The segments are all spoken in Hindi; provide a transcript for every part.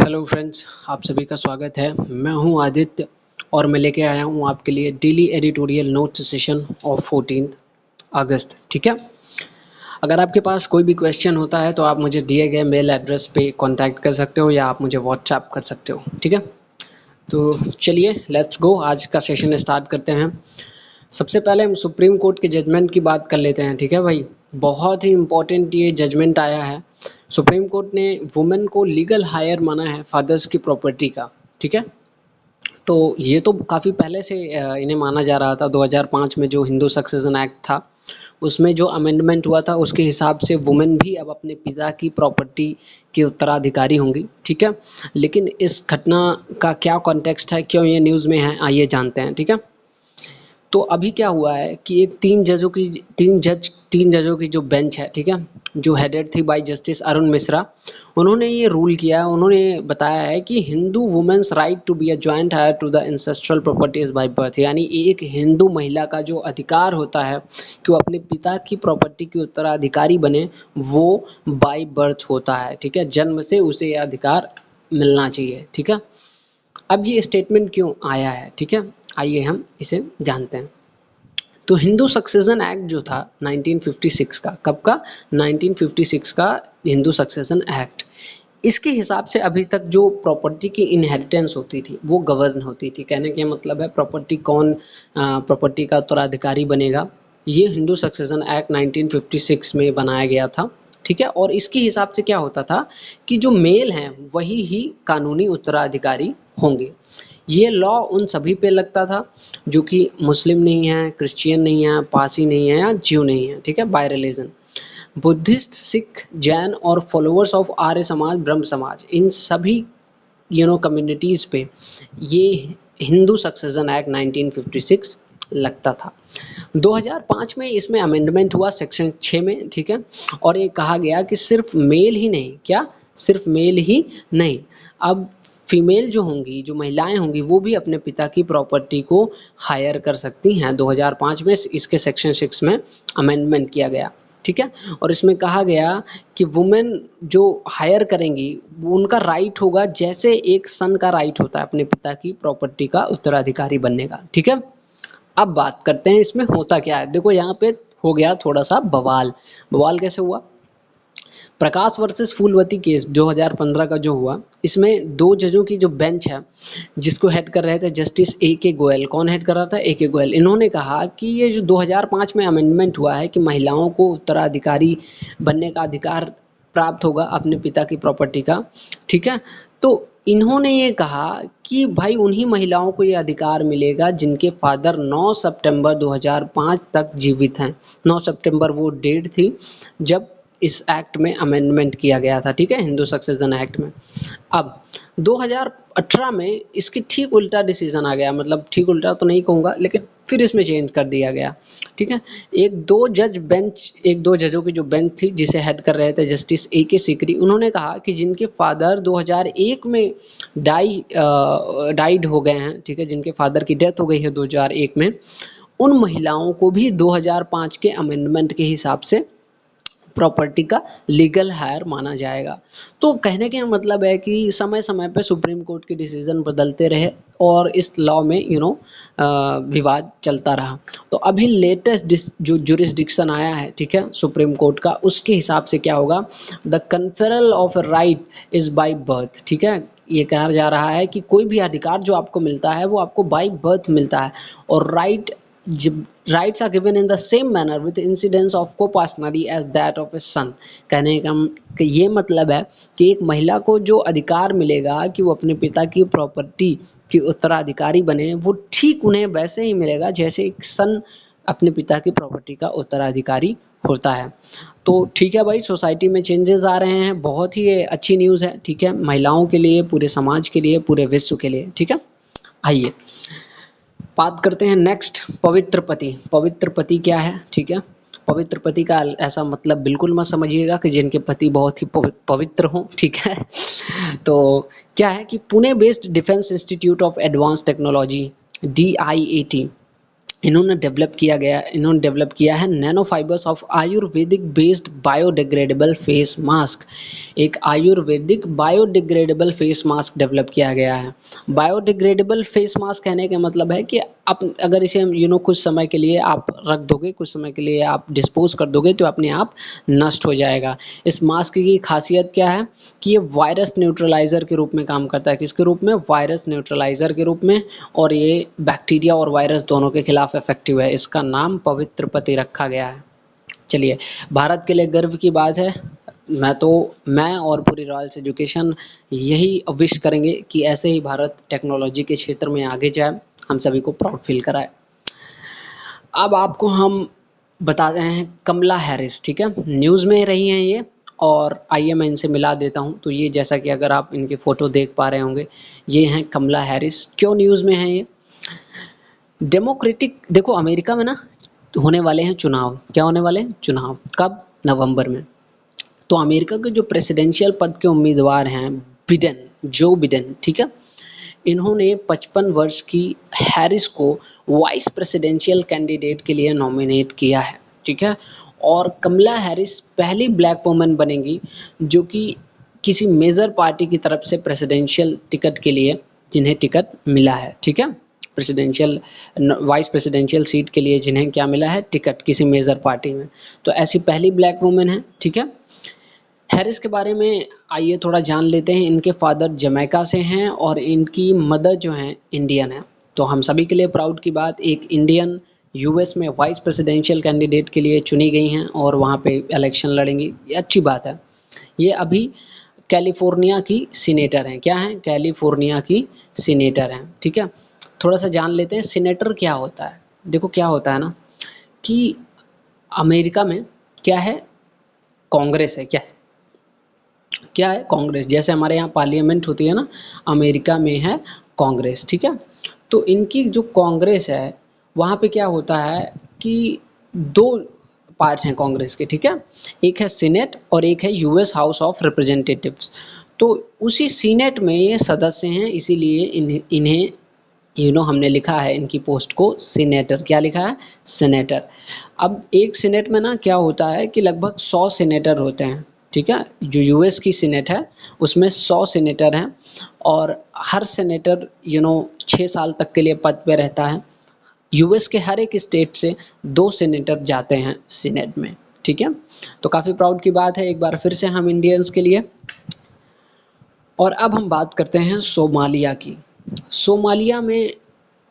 हेलो फ्रेंड्स, आप सभी का स्वागत है। मैं हूं आदित्य और मैं लेके आया हूं आपके लिए daily editorial note session of 14 अगस्त। ठीक है, अगर आपके पास कोई भी क्वेश्चन होता है तो आप मुझे दिए गए मेल एड्रेस पे कांटेक्ट कर सकते हो या आप मुझे व्हाट्सएप कर सकते हो। ठीक है, तो चलिए लेट्स गो, आज का सेशन स्टार्ट करते हैं। सबसे पहले हम सुप्रीम कोर्ट के जजमेंट की बात कर लेते हैं। ठीक है भाई, बहुत ही इम्पोर्टेंट ये जजमेंट आया है। सुप्रीम कोर्ट ने वुमेन को लीगल हायर माना है फादर्स की प्रॉपर्टी का। ठीक है, तो ये तो काफ़ी पहले से इन्हें माना जा रहा था। 2005 में जो हिंदू सक्सेशन एक्ट था उसमें जो अमेंडमेंट हुआ था उसके हिसाब से वुमेन भी अब अपने पिता की प्रॉपर्टी की उत्तराधिकारी होंगी। ठीक है, लेकिन इस घटना का क्या कॉन्टेक्स्ट है, क्यों ये न्यूज़ में है, आइए जानते हैं। ठीक है, तो अभी क्या हुआ है कि एक तीन जजों की जो बेंच है, ठीक है, जो हेडेड थी बाय जस्टिस अरुण मिश्रा, उन्होंने ये रूल किया है। उन्होंने बताया है कि Hindu women's right to be a joint heir to the ancestral properties by birth, यानी एक हिंदू महिला का जो अधिकार होता है कि वो अपने पिता की प्रॉपर्टी की उत्तराधिकारी बने, वो बाय बर्थ होता है। ठीक है, जन्म से उसे ये अधिकार मिलना चाहिए। ठीक है, अब ये स्टेटमेंट क्यों आया है, ठीक है, आइए हम इसे जानते हैं। तो हिंदू सक्सेशन एक्ट जो था 1956 का, कब का? 1956 का हिंदू सक्सेशन एक्ट। इसके हिसाब से अभी तक जो प्रॉपर्टी की इनहेरिटेंस होती थी वो गवर्न होती थी। कहने का मतलब है प्रॉपर्टी कौन प्रॉपर्टी का उत्तराधिकारी बनेगा, ये हिंदू सक्सेशन एक्ट 1956 में बनाया गया था। ठीक है, और इसके हिसाब से क्या होता था कि जो मेल हैं वही ही कानूनी उत्तराधिकारी होंगे। ये लॉ उन सभी पे लगता था जो कि मुस्लिम नहीं है, क्रिश्चियन नहीं है, पारसी नहीं है या ज्यू नहीं है। ठीक है, bye religion Buddhist, Sikh, Jain और फॉलोअर्स ऑफ आर्य समाज, ब्रह्म समाज, इन सभी कम्युनिटीज़ पे ये हिंदू सक्सेशन एक्ट 1956 लगता था। 2005 में इसमें अमेंडमेंट हुआ सेक्शन 6 में। ठीक है, और ये कहा गया कि सिर्फ मेल ही नहीं, क्या सिर्फ मेल ही नहीं, अब फीमेल जो होंगी, जो महिलाएं होंगी, वो भी अपने पिता की प्रॉपर्टी को हायर कर सकती हैं। 2005 में इसके सेक्शन 6 में अमेंडमेंट किया गया। ठीक है, और इसमें कहा गया कि वुमेन जो हायर करेंगी वो उनका राइट होगा जैसे एक सन का राइट होता है अपने पिता की प्रॉपर्टी का उत्तराधिकारी बनने का। ठीक है, अब बात करते हैं इसमें होता क्या है। देखो यहाँ पे हो गया थोड़ा सा बवाल। बवाल कैसे हुआ? प्रकाश वर्सेस फूलवती केस 2015 का जो हुआ, इसमें दो जजों की जो बेंच है जिसको हेड कर रहे थे जस्टिस ए के गोयल। कौन हेड कर रहा था? ए के गोयल। इन्होंने कहा कि ये जो 2005 में अमेंडमेंट हुआ है कि महिलाओं को उत्तराधिकारी बनने का अधिकार प्राप्त होगा अपने पिता की प्रॉपर्टी का। ठीक है, तो इन्होंने ये कहा कि भाई उन्हीं महिलाओं को ये अधिकार मिलेगा जिनके फादर 9 सितंबर 2005 तक जीवित हैं। 9 सितंबर वो डेट थी जब इस एक्ट में अमेंडमेंट किया गया था। ठीक है, हिंदू सक्सेशन एक्ट में। अब 2018 में इसकी ठीक उल्टा डिसीजन आ गया, मतलब ठीक उल्टा तो नहीं कहूँगा लेकिन फिर इसमें चेंज कर दिया गया। ठीक है, एक दो जजों की जो बेंच थी जिसे हेड कर रहे थे जस्टिस ए के सीकरी, उन्होंने कहा कि जिनके फादर 2001 में डाइड हो गए हैं, ठीक है, जिनके फादर की डेथ हो गई है 2001 में, उन महिलाओं को भी 2005 के अमेंडमेंट के हिसाब से प्रॉपर्टी का लीगल हायर माना जाएगा। तो कहने का मतलब है कि समय समय पे सुप्रीम कोर्ट के डिसीजन बदलते रहे और इस लॉ में विवाद चलता रहा। तो अभी लेटेस्ट जो जुरिस्डिक्शन आया है, ठीक है, सुप्रीम कोर्ट का, उसके हिसाब से क्या होगा, the conferral of right is by birth. ठीक है, ये कहा जा रहा है कि कोई भी अधिकार जो आपको मिलता है वो आपको बाय बर्थ मिलता है, और rights are given in the same manner with incidence of co-personality as that of a son। कहने का ये मतलब है कि एक महिला को जो अधिकार मिलेगा कि वो अपने पिता की प्रॉपर्टी की उत्तराधिकारी बने, वो ठीक उन्हें वैसे ही मिलेगा जैसे एक सन अपने पिता की प्रॉपर्टी का उत्तराधिकारी होता है। तो ठीक है भाई, सोसाइटी में चेंजेस आ रहे हैं, बहुत ही अच्छी न्यूज़ है। ठीक है, महिलाओं के लिए, पूरे समाज के लिए, पूरे विश्व के लिए। ठीक है, आइए बात करते हैं नेक्स्ट, पवित्र पति। पवित्र पति क्या है? ठीक है, पवित्र पति का ऐसा मतलब बिल्कुल मत समझिएगा कि जिनके पति बहुत ही पवित्र हों। ठीक है, तो क्या है कि Pune based defence institute of advance technology DIAT, इन्होंने डेवलप किया है nano fibres of ayurvedic based biodegradable face mask. एक ayurvedic biodegradable face mask develop किया गया है। बायोडिग्रेडेबल फेस मास्क कहने का मतलब है कि आप अगर इसे कुछ समय के लिए आप रख दोगे, कुछ समय के लिए आप डिस्पोज कर दोगे तो अपने आप नष्ट हो जाएगा। इस मास्क की खासियत क्या है कि ये वायरस न्यूट्रलाइजर के रूप में काम करता है। किसके रूप में? वायरस न्यूट्रलाइजर के रूप में। और ये बैक्टीरिया और वायरस दोनों के खिलाफ इफेक्टिव है। इसका नाम पवित्र पति रखा गया है। चलिए, भारत के लिए गर्व की बात है। मैं और पूरी रॉयल्स एजुकेशन यही विश करेंगे कि ऐसे ही भारत टेक्नोलॉजी के क्षेत्र में आगे जाए, हम सभी को प्राउड फील कराए। अब आपको हम बता रहे हैं कमला हैरिस, ठीक है, न्यूज़ में रही हैं ये। और आइए मैं इनसे मिला देता हूँ। तो ये जैसा कि अगर आप इनके फ़ोटो देख पा रहे होंगे, ये हैं कमला हैरिस। क्यों न्यूज़ में हैं ये? डेमोक्रेटिक, देखो अमेरिका में ना होने वाले हैं चुनाव। क्या होने वाले हैं? चुनाव। कब? नवंबर में। तो अमेरिका के जो प्रेसिडेंशियल पद के उम्मीदवार हैं बिडेन, जो बिडेन, ठीक है, इन्होंने 55 वर्ष की हैरिस को वाइस प्रेसिडेंशियल कैंडिडेट के लिए नॉमिनेट किया है, ठीक है। और कमला हैरिस पहली ब्लैक वुमन बनेगी जो कि किसी मेजर पार्टी की तरफ से प्रेसिडेंशियल टिकट के लिए जिन्हें टिकट मिला है, ठीक है। प्रेसिडेंशियल वाइस प्रेसिडेंशियल सीट के लिए जिन्हें क्या मिला है? टिकट, किसी मेजर पार्टी में। तो ऐसी पहली ब्लैक वुमन है, ठीक है। हैरिस के बारे में आइए थोड़ा जान लेते हैं। इनके फादर जमैका से हैं और इनकी मदर जो हैं इंडियन है। तो हम सभी के लिए प्राउड की बात, एक इंडियन यूएस में वाइस प्रेसिडेंशियल कैंडिडेट के लिए चुनी गई हैं और वहाँ पे इलेक्शन लड़ेंगी, ये अच्छी बात है। ये अभी कैलिफोर्निया की सीनेटर हैं। क्या हैं? कैलिफोर्निया की सीनेटर हैं, ठीक है। थोड़ा सा जान लेते हैं सीनेटर क्या होता है। देखो क्या होता है ना कि अमेरिका में क्या है? कांग्रेस है। क्या है? कांग्रेस। जैसे हमारे यहाँ पार्लियामेंट होती है ना, अमेरिका में है कांग्रेस, ठीक है। तो इनकी जो कांग्रेस है वहाँ पे क्या होता है कि दो पार्ट्स हैं कांग्रेस के, ठीक है। एक है सीनेट और एक है यूएस हाउस ऑफ रिप्रेजेंटेटिव्स। तो उसी सीनेट में ये सदस्य हैं, इसीलिए इन्हें हमने लिखा है इनकी पोस्ट को सीनेटर। क्या लिखा है? सीनेटर। अब एक सीनेट में ना क्या होता है कि लगभग 100 सीनेटर होते हैं, ठीक है। जो यूएस की सीनेट है उसमें 100 सीनेटर हैं और हर सीनेटर 6 साल तक के लिए पद पे रहता है। यूएस के हर एक स्टेट से 2 सीनेटर जाते हैं सीनेट में, ठीक है। तो काफ़ी प्राउड की बात है एक बार फिर से हम इंडियंस के लिए। और अब हम बात करते हैं सोमालिया की। सोमालिया में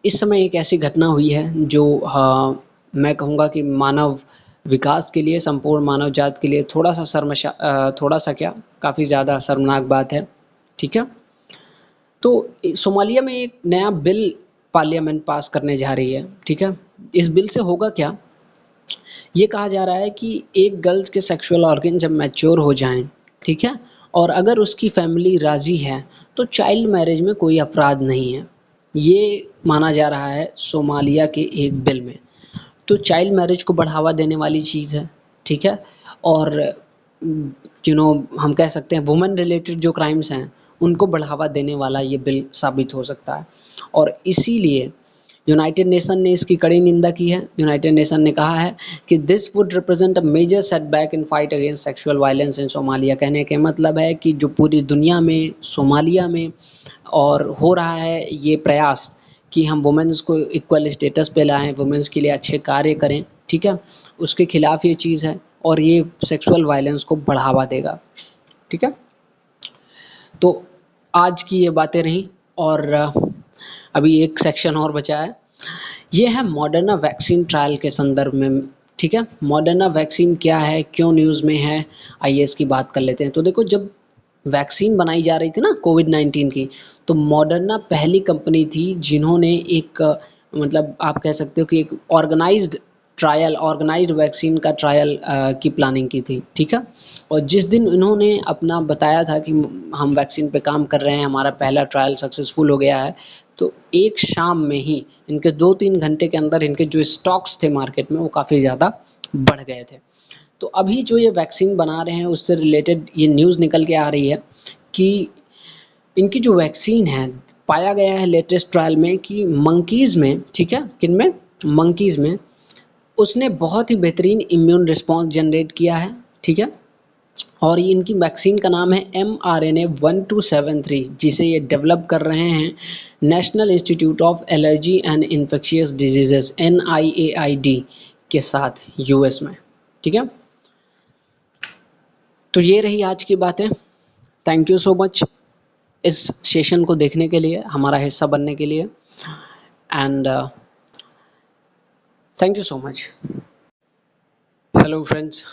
इस समय एक ऐसी घटना हुई है जो मैं कहूँगा कि मानव विकास के लिए, संपूर्ण मानव जात के लिए थोड़ा सा क्या, काफ़ी ज़्यादा शर्मनाक बात है, ठीक है। तो सोमालिया में एक नया बिल पार्लियामेंट पास करने जा रही है, ठीक है। इस बिल से होगा क्या? ये कहा जा रहा है कि एक गर्ल्स के सेक्सुअल ऑर्गन जब मैच्योर हो जाएं, ठीक है, और अगर उसकी फैमिली राज़ी है तो चाइल्ड मैरिज में कोई अपराध नहीं है। ये माना जा रहा है सोमालिया के एक बिल में। तो चाइल्ड मैरिज को बढ़ावा देने वाली चीज़ है, ठीक है। और हम कह सकते हैं वुमेन रिलेटेड जो क्राइम्स हैं उनको बढ़ावा देने वाला ये बिल साबित हो सकता है। और इसीलिए यूनाइटेड नेशन ने इसकी कड़ी निंदा की है। यूनाइटेड नेशन ने कहा है कि this would represent a major setback in fight against sexual violence in Somalia. कहने के मतलब है कि जो पूरी दुनिया में सोमालिया में और हो रहा है ये प्रयास कि हम वुमेन्स को इक्वल स्टेटस पे लाएं, वुमेन्स के लिए अच्छे कार्य करें, ठीक है, उसके खिलाफ ये चीज़ है और ये सेक्सुअल वायलेंस को बढ़ावा देगा, ठीक है। तो आज की ये बातें रहीं और अभी एक सेक्शन और बचा है। ये है मॉडर्ना वैक्सीन ट्रायल के संदर्भ में, ठीक है। मॉडर्ना वैक्सीन क्या है, क्यों न्यूज़ में है, आइए इसकी बात कर लेते हैं। तो देखो, जब वैक्सीन बनाई जा रही थी ना कोविड-19 की, तो मॉडर्ना पहली कंपनी थी जिन्होंने एक मतलब आप कह सकते हो कि एक ऑर्गेनाइज्ड वैक्सीन का ट्रायल की प्लानिंग की थी, ठीक है। और जिस दिन इन्होंने अपना बताया था कि हम वैक्सीन पे काम कर रहे हैं, हमारा पहला ट्रायल सक्सेसफुल हो गया है, तो एक शाम में ही इनके 2-3 घंटे के अंदर इनके जो स्टॉक्स थे मार्केट में वो काफ़ी ज़्यादा बढ़ गए थे। तो अभी जो ये वैक्सीन बना रहे हैं उससे रिलेटेड ये न्यूज़ निकल के आ रही है कि इनकी जो वैक्सीन है, पाया गया है लेटेस्ट ट्रायल में कि मंकीज़ में, ठीक है, किन में? मंकीज़ में, उसने बहुत ही बेहतरीन इम्यून रिस्पॉन्स जनरेट किया है, ठीक है। और ये इनकी वैक्सीन का नाम है mRNA-1273, जिसे ये डेवलप कर रहे हैं national institute of allergy and infectious diseases NIAID के साथ US में, ठीक है। तो ये रही आज की बातें। थैंक यू सो मच इस सेशन को देखने के लिए, हमारा हिस्सा बनने के लिए, and thank you so much. Hello friends.